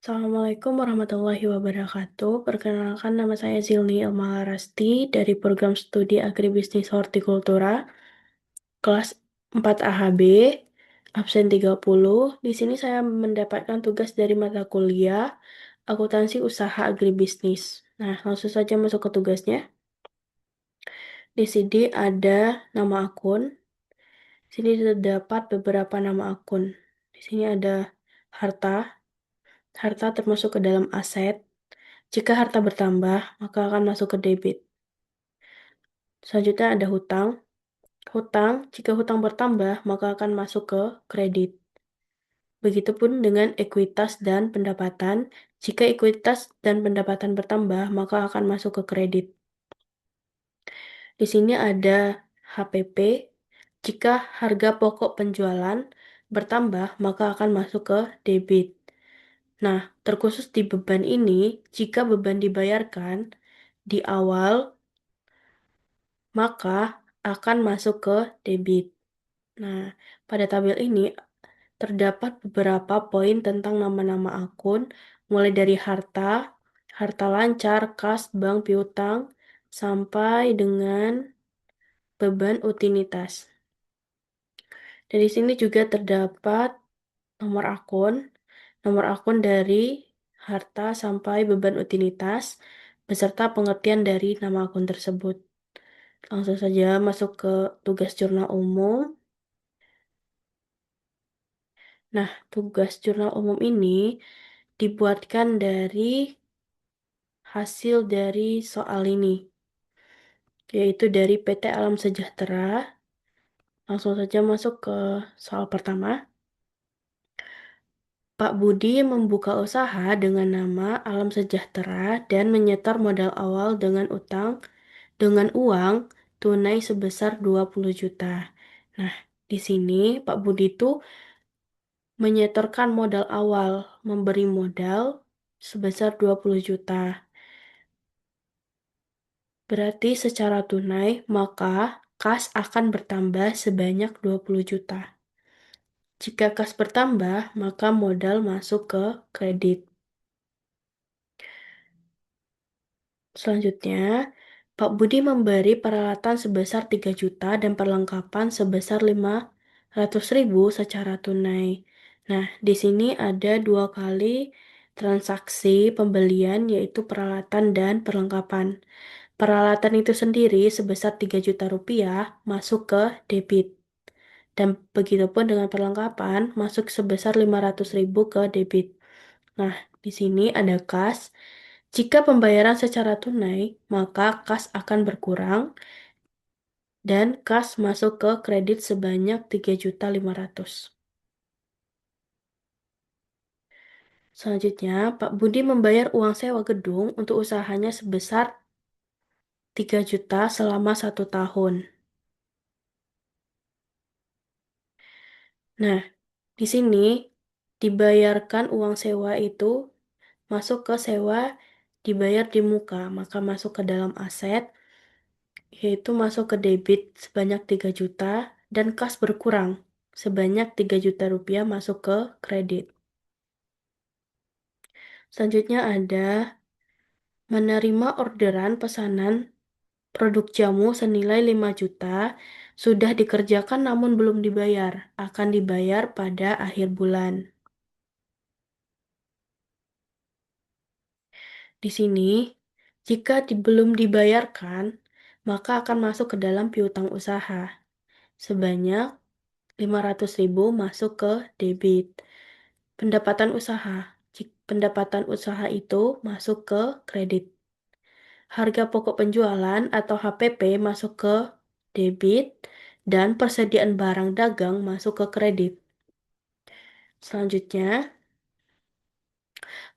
Assalamualaikum warahmatullahi wabarakatuh. Perkenalkan nama saya Zilni Elmalarasti dari program studi Agribisnis Hortikultura kelas 4 AHB, absen 30. Di sini saya mendapatkan tugas dari mata kuliah Akuntansi Usaha Agribisnis. Nah, langsung saja masuk ke tugasnya. Di sini ada nama akun. Di sini terdapat beberapa nama akun. Di sini ada harta. Harta termasuk ke dalam aset. Jika harta bertambah, maka akan masuk ke debit. Selanjutnya ada hutang. Hutang, jika hutang bertambah, maka akan masuk ke kredit. Begitupun dengan ekuitas dan pendapatan. Jika ekuitas dan pendapatan bertambah, maka akan masuk ke kredit. Di sini ada HPP. Jika harga pokok penjualan bertambah, maka akan masuk ke debit. Nah, terkhusus di beban ini, jika beban dibayarkan di awal maka akan masuk ke debit. Nah, pada tabel ini terdapat beberapa poin tentang nama-nama akun, mulai dari harta, harta lancar, kas, bank, piutang, sampai dengan beban utilitas. Dari sini juga terdapat nomor akun dari harta sampai beban utilitas, beserta pengertian dari nama akun tersebut. Langsung saja masuk ke tugas jurnal umum. Nah, tugas jurnal umum ini dibuatkan dari hasil dari soal ini, yaitu dari PT Alam Sejahtera. Langsung saja masuk ke soal pertama. Pak Budi membuka usaha dengan nama Alam Sejahtera dan menyetor modal awal dengan uang tunai sebesar 20 juta. Nah, di sini Pak Budi itu menyetorkan modal awal, memberi modal sebesar 20 juta. Berarti secara tunai, maka kas akan bertambah sebanyak 20 juta. Jika kas bertambah, maka modal masuk ke kredit. Selanjutnya, Pak Budi memberi peralatan sebesar 3 juta dan perlengkapan sebesar 500.000 secara tunai. Nah, di sini ada dua kali transaksi pembelian yaitu peralatan dan perlengkapan. Peralatan itu sendiri sebesar 3 juta rupiah masuk ke debit. Dan begitupun dengan perlengkapan masuk sebesar 500.000 ke debit. Nah, di sini ada kas. Jika pembayaran secara tunai, maka kas akan berkurang dan kas masuk ke kredit sebanyak 3.500.000. Selanjutnya, Pak Budi membayar uang sewa gedung untuk usahanya sebesar 3 juta selama 1 tahun. Nah, di sini dibayarkan uang sewa itu masuk ke sewa dibayar di muka, maka masuk ke dalam aset, yaitu masuk ke debit sebanyak 3 juta dan kas berkurang sebanyak 3 juta rupiah masuk ke kredit. Selanjutnya ada menerima orderan pesanan produk jamu senilai 5 juta sudah dikerjakan namun belum dibayar, akan dibayar pada akhir bulan. Di sini, jika belum dibayarkan, maka akan masuk ke dalam piutang usaha. Sebanyak 500.000 masuk ke debit. Pendapatan usaha. Pendapatan usaha itu masuk ke kredit. Harga pokok penjualan atau HPP masuk ke debit dan persediaan barang dagang masuk ke kredit. Selanjutnya,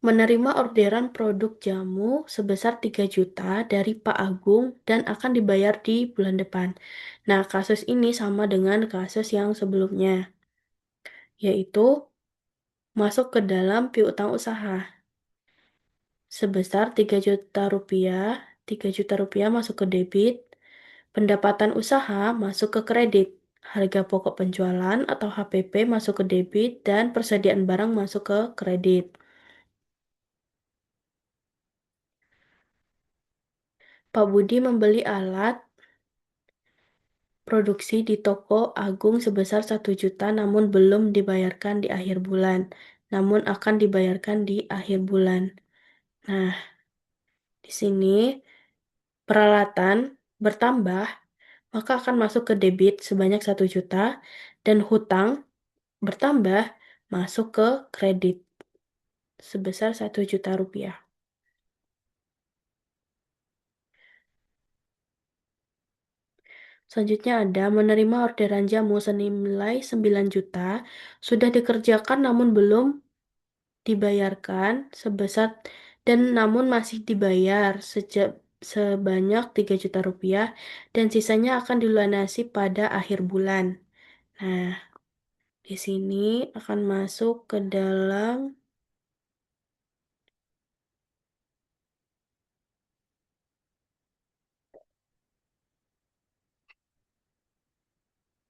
menerima orderan produk jamu sebesar 3 juta dari Pak Agung dan akan dibayar di bulan depan. Nah, kasus ini sama dengan kasus yang sebelumnya, yaitu masuk ke dalam piutang usaha sebesar 3 juta rupiah. 3 juta rupiah masuk ke debit, pendapatan usaha masuk ke kredit, harga pokok penjualan atau HPP masuk ke debit, dan persediaan barang masuk ke kredit. Pak Budi membeli alat produksi di toko Agung sebesar 1 juta namun belum dibayarkan di akhir bulan, namun akan dibayarkan di akhir bulan. Nah, di sini peralatan bertambah, maka akan masuk ke debit sebanyak 1 juta dan hutang bertambah masuk ke kredit sebesar 1 juta rupiah. Selanjutnya ada menerima orderan jamu senilai 9 juta, sudah dikerjakan namun belum dibayarkan sebesar dan namun masih dibayar sejak sebanyak 3 juta rupiah dan sisanya akan dilunasi pada akhir bulan. Nah, di sini akan masuk ke dalam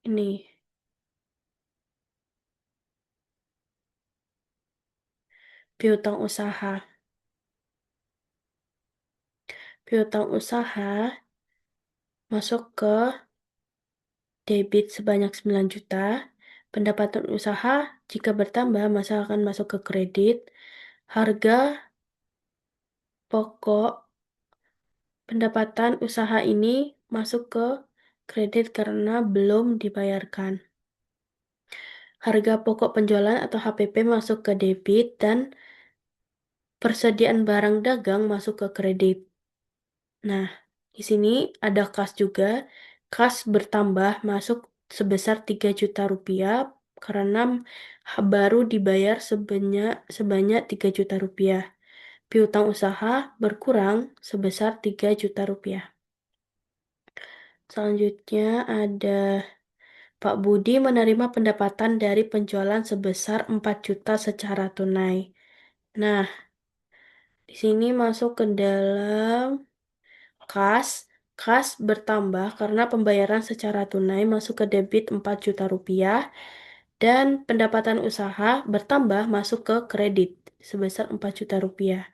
ini piutang usaha. Piutang usaha masuk ke debit sebanyak 9 juta. Pendapatan usaha jika bertambah maka akan masuk ke kredit. Harga pokok pendapatan usaha ini masuk ke kredit karena belum dibayarkan. Harga pokok penjualan atau HPP masuk ke debit dan persediaan barang dagang masuk ke kredit. Nah, di sini ada kas juga. Kas bertambah masuk sebesar 3 juta rupiah karena baru dibayar sebanyak 3 juta rupiah. Piutang usaha berkurang sebesar 3 juta rupiah. Selanjutnya ada Pak Budi menerima pendapatan dari penjualan sebesar 4 juta secara tunai. Nah, di sini masuk ke dalam kas. Kas bertambah karena pembayaran secara tunai masuk ke debit 4 juta rupiah dan pendapatan usaha bertambah masuk ke kredit sebesar 4 juta rupiah.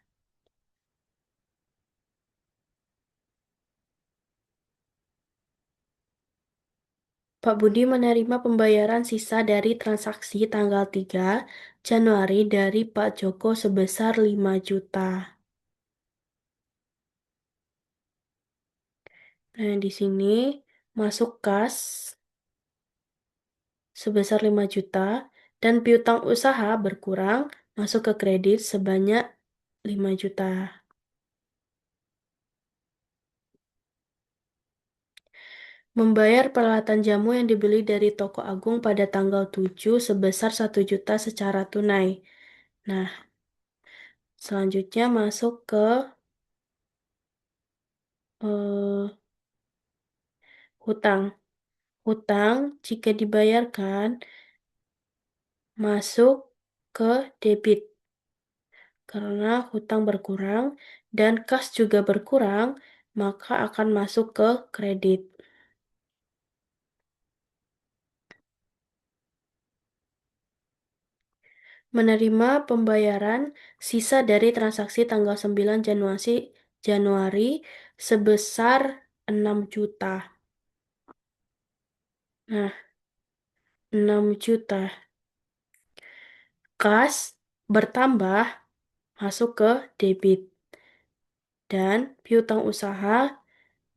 Pak Budi menerima pembayaran sisa dari transaksi tanggal 3 Januari dari Pak Joko sebesar 5 juta. Nah, di sini masuk kas sebesar 5 juta dan piutang usaha berkurang masuk ke kredit sebanyak 5 juta. Membayar peralatan jamu yang dibeli dari toko Agung pada tanggal 7 sebesar 1 juta secara tunai. Nah, selanjutnya masuk ke eh, hutang. Hutang jika dibayarkan masuk ke debit karena hutang berkurang dan kas juga berkurang, maka akan masuk ke kredit. Menerima pembayaran sisa dari transaksi tanggal 9 Januari sebesar 6 juta. Nah, 6 juta. Kas bertambah masuk ke debit dan piutang usaha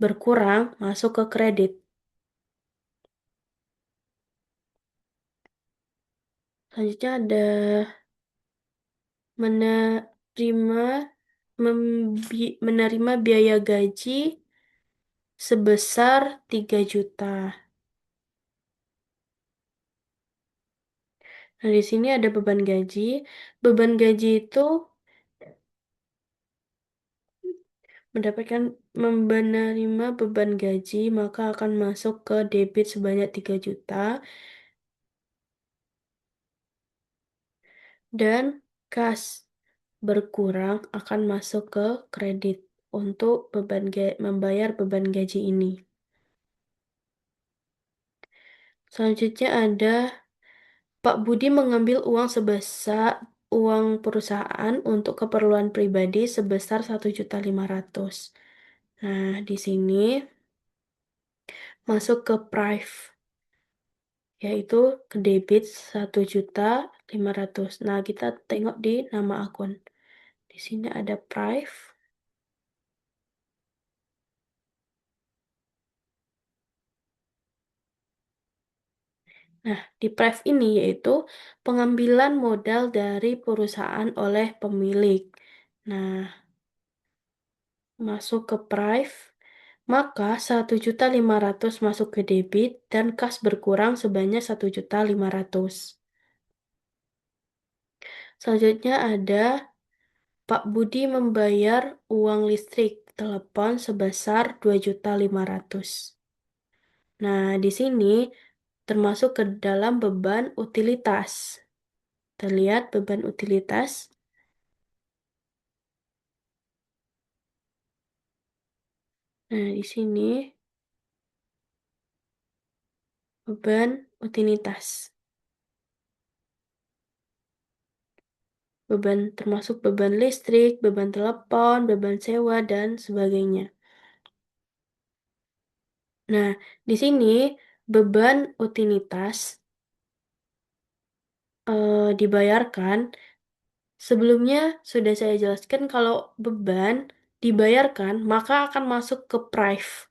berkurang masuk ke kredit. Selanjutnya ada menerima menerima biaya gaji sebesar 3 juta. Nah, di sini ada beban gaji. Beban gaji itu mendapatkan menerima beban gaji, maka akan masuk ke debit sebanyak 3 juta dan kas berkurang akan masuk ke kredit untuk membayar beban gaji ini. Selanjutnya ada Pak Budi mengambil uang sebesar uang perusahaan untuk keperluan pribadi sebesar 1.500.000. Nah, di sini masuk ke Prive, yaitu ke debit 1.500.000. Nah, kita tengok di nama akun. Di sini ada Prive. Nah, di Prive ini yaitu pengambilan modal dari perusahaan oleh pemilik. Nah, masuk ke Prive, maka 1.500.000 masuk ke debit dan kas berkurang sebanyak 1.500.000. Selanjutnya ada Pak Budi membayar uang listrik telepon sebesar 2.500.000. Nah, di sini termasuk ke dalam beban utilitas. Terlihat beban utilitas. Nah, di sini beban utilitas. Beban termasuk beban listrik, beban telepon, beban sewa, dan sebagainya. Nah, di sini beban utilitas dibayarkan. Sebelumnya sudah saya jelaskan kalau beban dibayarkan, maka akan masuk ke Prive.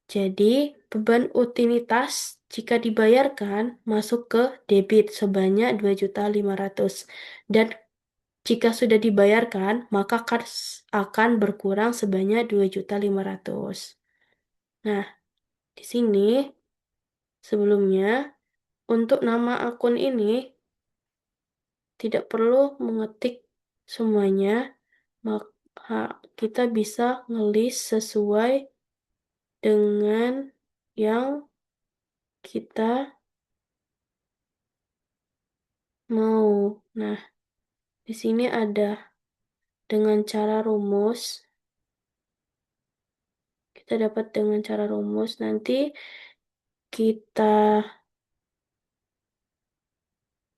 Jadi, beban utilitas jika dibayarkan masuk ke debit sebanyak 2.500.000. Dan jika sudah dibayarkan, maka kas akan berkurang sebanyak 2.500.000. Nah, di sini sebelumnya untuk nama akun ini tidak perlu mengetik semuanya, maka kita bisa ngelis sesuai dengan yang kita mau. Nah, di sini ada dengan cara rumus. Kita dapat dengan cara rumus. Nanti kita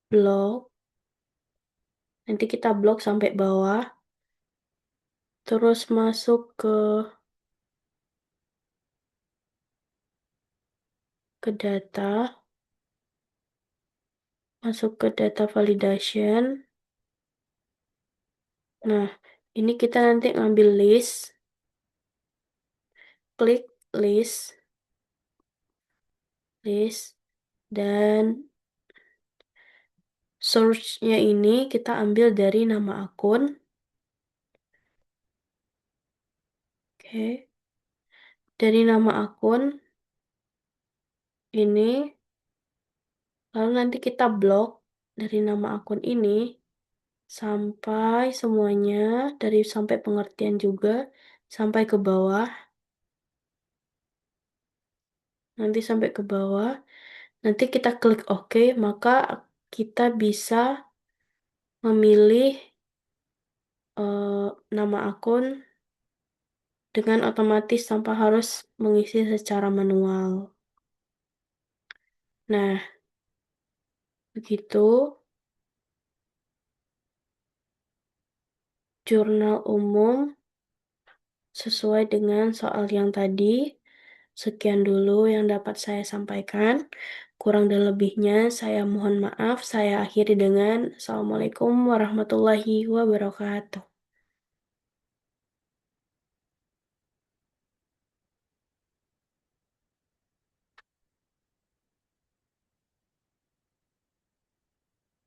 blok. Nanti kita blok sampai bawah. Terus masuk ke data. Masuk ke data validation. Nah, ini kita nanti ngambil list. Klik list. List. Dan source-nya ini kita ambil dari nama akun. Oke. Dari nama akun ini. Lalu nanti kita blok dari nama akun ini sampai semuanya, dari sampai pengertian juga, sampai ke bawah. Nanti sampai ke bawah. Nanti kita klik OK, maka kita bisa memilih nama akun dengan otomatis tanpa harus mengisi secara manual. Nah, begitu jurnal umum sesuai dengan soal yang tadi. Sekian dulu yang dapat saya sampaikan. Kurang dan lebihnya saya mohon maaf. Saya akhiri dengan Assalamualaikum warahmatullahi wabarakatuh.